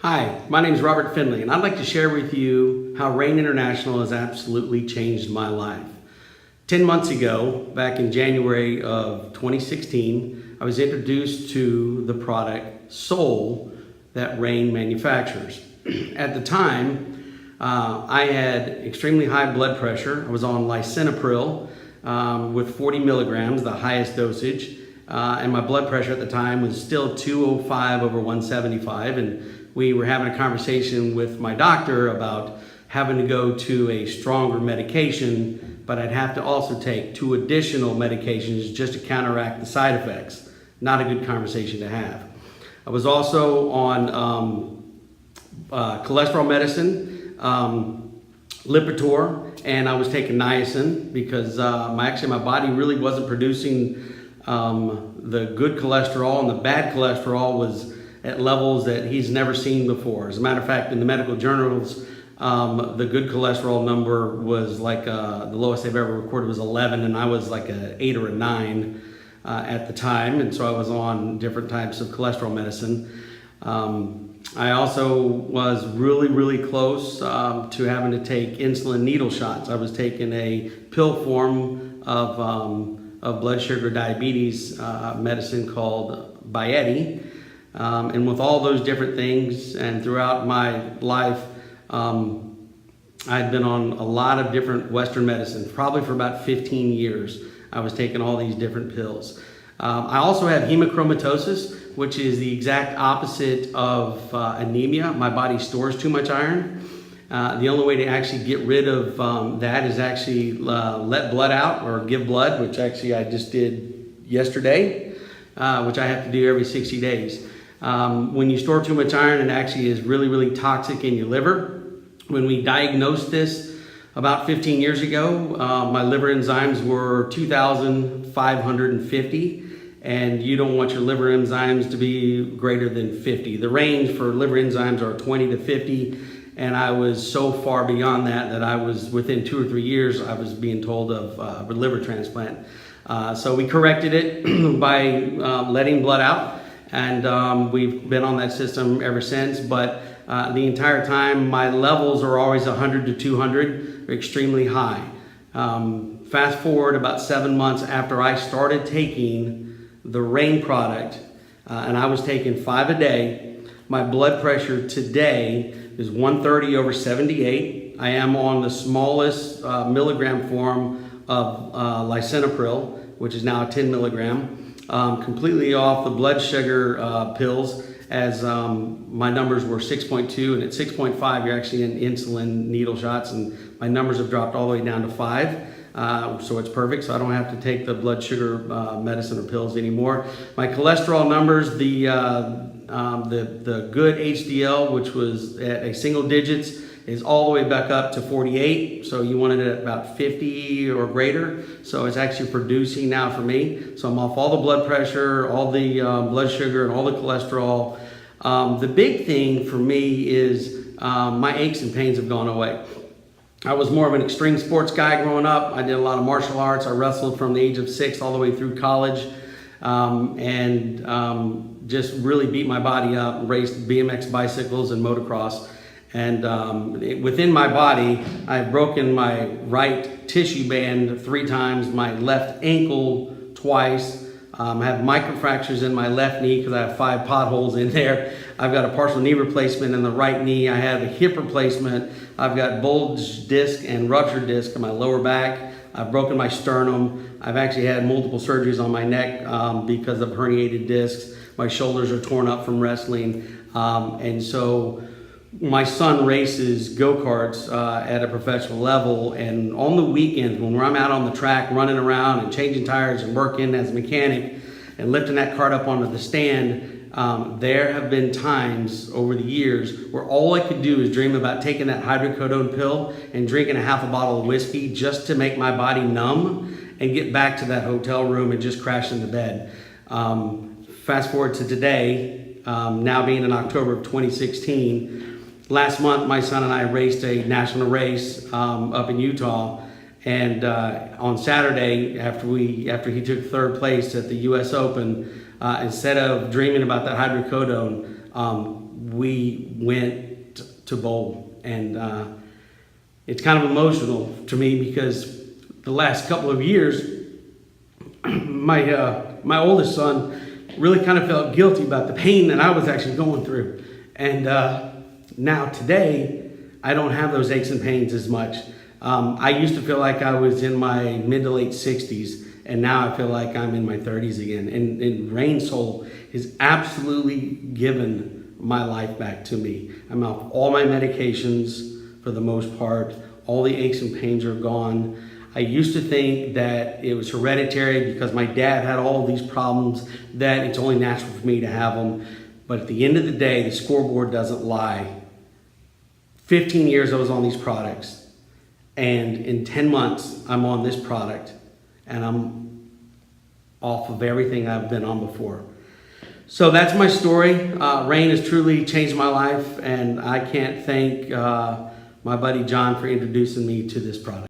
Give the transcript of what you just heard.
Hi, my name is Robert Finley, and I'd like to share with you how Rain International has absolutely changed my life. 10 months ago, back in January of 2016, I was introduced to the product Soul that Rain manufactures. At the time, I had extremely high blood pressure. I was on lisinopril with 40 milligrams, the highest dosage, and my blood pressure at the time was still 205 over 175, and we were having a conversation with my doctor about having to go to a stronger medication, but I'd have to also take 2 additional medications just to counteract the side effects. Not a good conversation to have. I was also on cholesterol medicine, Lipitor, and I was taking niacin because my body really wasn't producing the good cholesterol, and the bad cholesterol was at levels that he's never seen before. As a matter of fact, in the medical journals, the good cholesterol number was like the lowest they've ever recorded was 11, and I was like a 8 or a 9 at the time, and so I was on different types of cholesterol medicine. I also was really close to having to take insulin needle shots. I was taking a pill form of blood sugar diabetes medicine called Byeti. And with all those different things, and throughout my life, I'd been on a lot of different Western medicine, probably for about 15 years. I was taking all these different pills. I also have hemochromatosis, which is the exact opposite of anemia. My body stores too much iron. The only way to actually get rid of that is actually let blood out or give blood, which actually I just did yesterday, which I have to do every 60 days. When you store too much iron, it actually is really toxic in your liver. When we diagnosed this about 15 years ago, my liver enzymes were 2,550, and you don't want your liver enzymes to be greater than 50. The range for liver enzymes are 20 to 50, and I was so far beyond that I was within 2 or 3 years, I was being told of a liver transplant. So we corrected it by letting blood out. And we've been on that system ever since, but the entire time my levels are always 100 to 200, extremely high. Fast forward about 7 months after I started taking the Rain product, and I was taking 5 a day, my blood pressure today is 130 over 78. I am on the smallest milligram form of lisinopril, which is now 10 milligram. Completely off the blood sugar pills, as my numbers were 6.2, and at 6.5 you're actually in insulin needle shots, and my numbers have dropped all the way down to 5, so it's perfect, so I don't have to take the blood sugar medicine or pills anymore. My cholesterol numbers, the good HDL, which was at a single digits, is all the way back up to 48, so you wanted it at about 50 or greater, so it's actually producing now for me. So I'm off all the blood pressure, all the blood sugar, and all the cholesterol. The big thing for me is my aches and pains have gone away. I was more of an extreme sports guy growing up. I did a lot of martial arts. I wrestled from the age of 6 all the way through college, and just really beat my body up, raced BMX bicycles and motocross. And within my body, I've broken my right tissue band 3 times, my left ankle twice. I have microfractures in my left knee because I have 5 potholes in there. I've got a partial knee replacement in the right knee. I have a hip replacement. I've got bulged disc and ruptured disc in my lower back. I've broken my sternum. I've actually had multiple surgeries on my neck because of herniated discs. My shoulders are torn up from wrestling. And so my son races go-karts at a professional level, and on the weekends when I'm out on the track running around and changing tires and working as a mechanic and lifting that cart up onto the stand, there have been times over the years where all I could do is dream about taking that hydrocodone pill and drinking a half a bottle of whiskey just to make my body numb and get back to that hotel room and just crash into bed. Fast forward to today, now being in October of 2016, last month, my son and I raced a national race up in Utah, and on Saturday, after he took 3rd place at the U.S. Open, instead of dreaming about that hydrocodone, we went to bowl. And it's kind of emotional to me because the last couple of years, my oldest son really kind of felt guilty about the pain that I was actually going through. And now today, I don't have those aches and pains as much. I used to feel like I was in my mid to late 60s, and now I feel like I'm in my 30s again. And Rain Soul has absolutely given my life back to me. I'm off all my medications for the most part. All the aches and pains are gone. I used to think that it was hereditary because my dad had all these problems, that it's only natural for me to have them. But at the end of the day, the scoreboard doesn't lie. 15 years I was on these products, and in 10 months I'm on this product, and I'm off of everything I've been on before. So that's my story. Rain has truly changed my life, and I can't thank my buddy John for introducing me to this product.